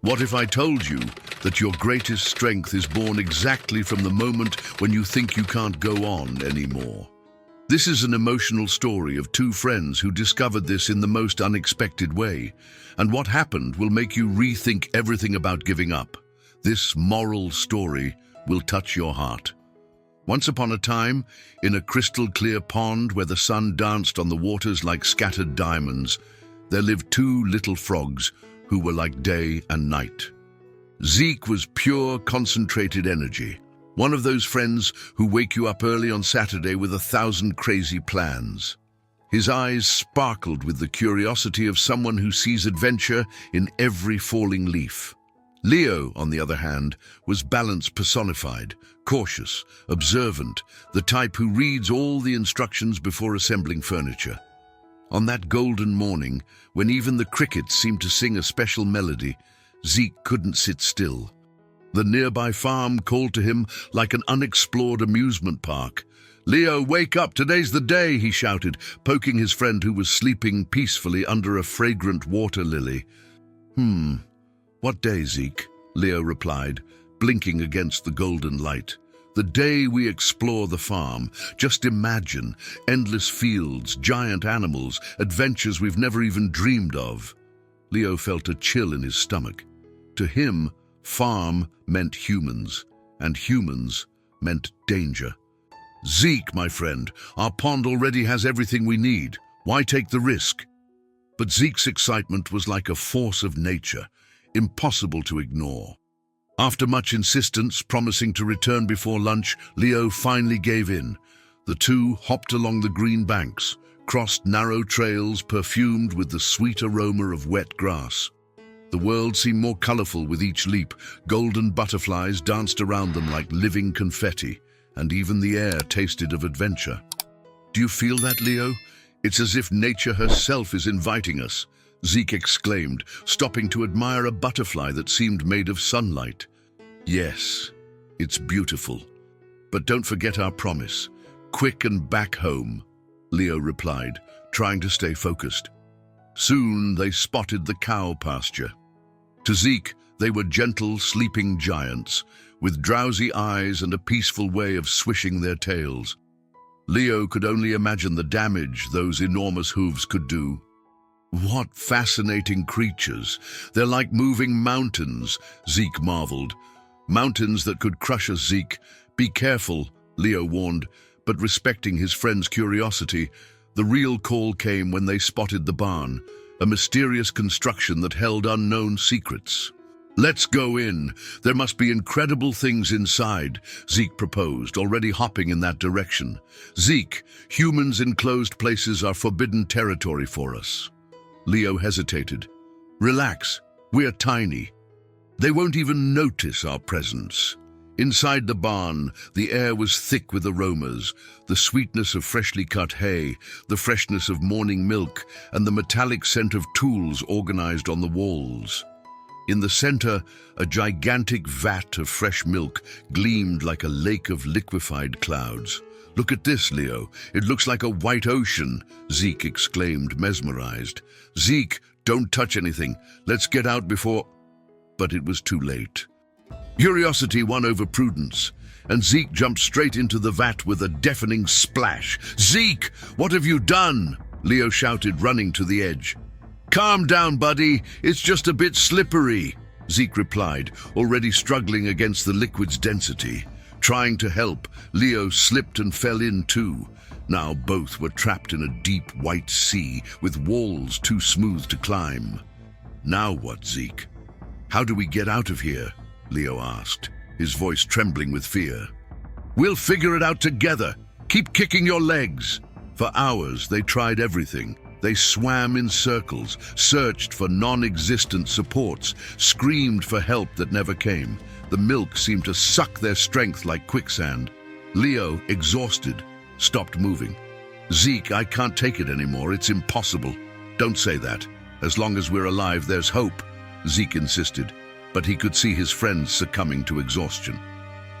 What if I told you that your greatest strength is born exactly from the moment when you think you can't go on anymore? This is an emotional story of two friends who discovered this in the most unexpected way, and what happened will make you rethink everything about giving up. This moral story will touch your heart. Once upon a time, in a crystal-clear pond where the sun danced on the waters like scattered diamonds, there lived two little frogs who were like day and night. Zeke was pure, concentrated energy, one of those friends who wake you up early on Saturday with 1,000 crazy plans. His eyes sparkled with the curiosity of someone who sees adventure in every falling leaf. Leo, on the other hand, was balance personified, cautious, observant, the type who reads all the instructions before assembling furniture. On that golden morning, when even the crickets seemed to sing a special melody, Zeke couldn't sit still. The nearby farm called to him like an unexplored amusement park. "Leo, wake up, today's the day," he shouted, poking his friend who was sleeping peacefully under a fragrant water lily. What day, Zeke?" Leo replied, blinking against the golden light. "The day we explore the farm. Just imagine, endless fields, giant animals, adventures we've never even dreamed of." Leo felt a chill in his stomach. To him, farm meant humans, and humans meant danger. "Zeke, my friend, our pond already has everything we need. Why take the risk?" But Zeke's excitement was like a force of nature, impossible to ignore. After much insistence, promising to return before lunch, Leo finally gave in. The two hopped along the green banks, crossed narrow trails perfumed with the sweet aroma of wet grass. The world seemed more colorful with each leap. Golden butterflies danced around them like living confetti, and even the air tasted of adventure. "Do you feel that, Leo? It's as if nature herself is inviting us," Zeke exclaimed, stopping to admire a butterfly that seemed made of sunlight. "Yes, it's beautiful. But don't forget our promise. Quick and back home," Leo replied, trying to stay focused. Soon they spotted the cow pasture. To Zeke, they were gentle, sleeping giants, with drowsy eyes and a peaceful way of swishing their tails. Leo could only imagine the damage those enormous hooves could do. "What fascinating creatures! They're like moving mountains," Zeke marveled. "Mountains that could crush us, Zeke. Be careful," Leo warned, but respecting his friend's curiosity, the real call came when they spotted the barn, a mysterious construction that held unknown secrets. "Let's go in. There must be incredible things inside," Zeke proposed, already hopping in that direction. "Zeke, humans in closed places are forbidden territory for us." Leo hesitated. "Relax, we're tiny. They won't even notice our presence." Inside the barn, the air was thick with aromas, the sweetness of freshly cut hay, the freshness of morning milk, and the metallic scent of tools organized on the walls. In the center, a gigantic vat of fresh milk gleamed like a lake of liquefied clouds. "Look at this, Leo. It looks like a white ocean," Zeke exclaimed, mesmerized. "Zeke, don't touch anything. Let's get out before—" But it was too late. Curiosity won over prudence, and Zeke jumped straight into the vat with a deafening splash. "Zeke, what have you done?" Leo shouted, running to the edge. "Calm down, buddy. It's just a bit slippery," Zeke replied, already struggling against the liquid's density. Trying to help, Leo slipped and fell in too. Now both were trapped in a deep white sea with walls too smooth to climb. "Now what, Zeke? How do we get out of here?" Leo asked, his voice trembling with fear. "We'll figure it out together. Keep kicking your legs." For hours, they tried everything. They swam in circles, searched for non-existent supports, screamed for help that never came. The milk seemed to suck their strength like quicksand. Leo, exhausted, stopped moving. "Zeke, I can't take it anymore. It's impossible." "Don't say that. As long as we're alive, there's hope," Zeke insisted, but he could see his friends succumbing to exhaustion.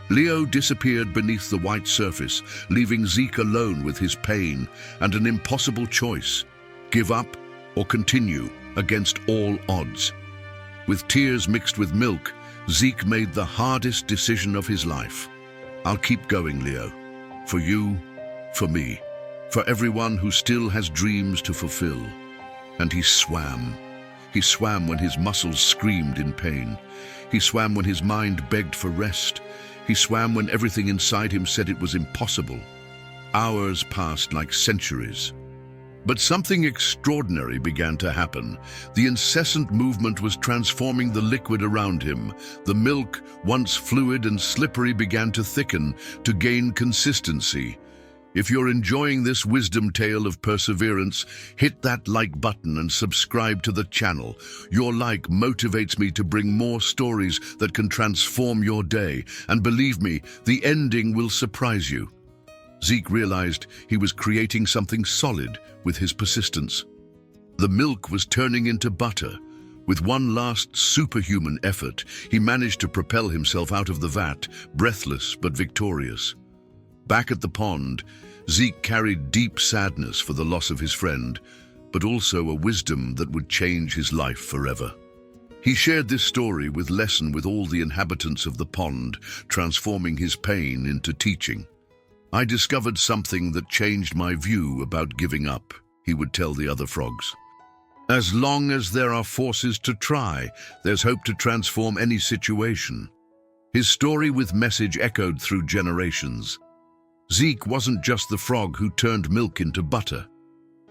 Leo disappeared beneath the white surface, leaving Zeke alone with his pain and an impossible choice: give up or continue against all odds. With tears mixed with milk, Zeke made the hardest decision of his life. I'll keep going, Leo. For you, for me, for everyone who still has dreams to fulfill. And he swam. He swam when his muscles screamed in pain. He swam when his mind begged for rest. He swam when everything inside him said it was impossible. Hours passed like centuries. But something extraordinary began to happen. The incessant movement was transforming the liquid around him. The milk, once fluid and slippery, began to thicken, to gain consistency. If you're enjoying this wisdom tale of perseverance, hit that like button and subscribe to the channel. Your like motivates me to bring more stories that can transform your day. And believe me, the ending will surprise you. Zeke realized he was creating something solid with his persistence. The milk was turning into butter. With one last superhuman effort, he managed to propel himself out of the vat, breathless but victorious. Back at the pond, Zeke carried deep sadness for the loss of his friend, but also a wisdom that would change his life forever. He shared this story with all the inhabitants of the pond, transforming his pain into teaching. I discovered something that changed my view about giving up, he would tell the other frogs. As long as there are forces to try, there's hope to transform any situation. His story with message echoed through generations. Zeke wasn't just the frog who turned milk into butter.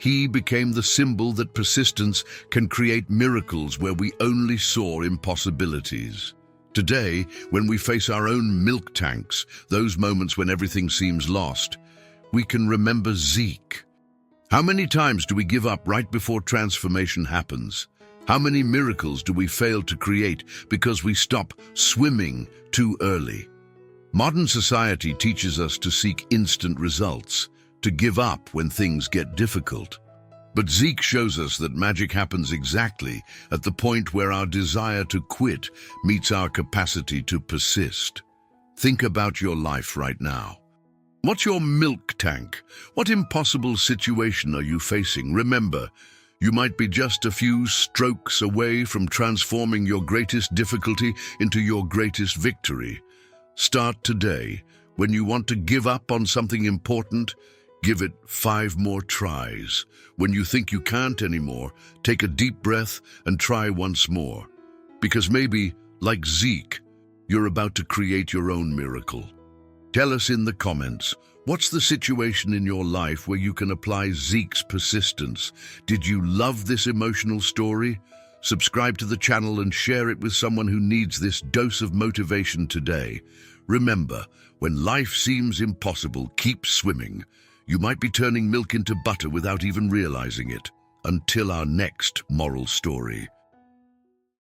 He became the symbol that persistence can create miracles where we only saw impossibilities. Today, when we face our own milk tanks, those moments when everything seems lost, we can remember Zeke. How many times do we give up right before transformation happens? How many miracles do we fail to create because we stop swimming too early? Modern society teaches us to seek instant results, to give up when things get difficult. But Zeke shows us that magic happens exactly at the point where our desire to quit meets our capacity to persist. Think about your life right now. What's your milk tank? What impossible situation are you facing? Remember, you might be just a few strokes away from transforming your greatest difficulty into your greatest victory. Start today. When you want to give up on something important, give it 5 more tries. When you think you can't anymore, take a deep breath and try once more. Because maybe, like Zeke, you're about to create your own miracle. Tell us in the comments, what's the situation in your life where you can apply Zeke's persistence? Did you love this emotional story? Subscribe to the channel and share it with someone who needs this dose of motivation today. Remember, when life seems impossible, keep swimming. You might be turning milk into butter without even realizing it. Until our next moral story.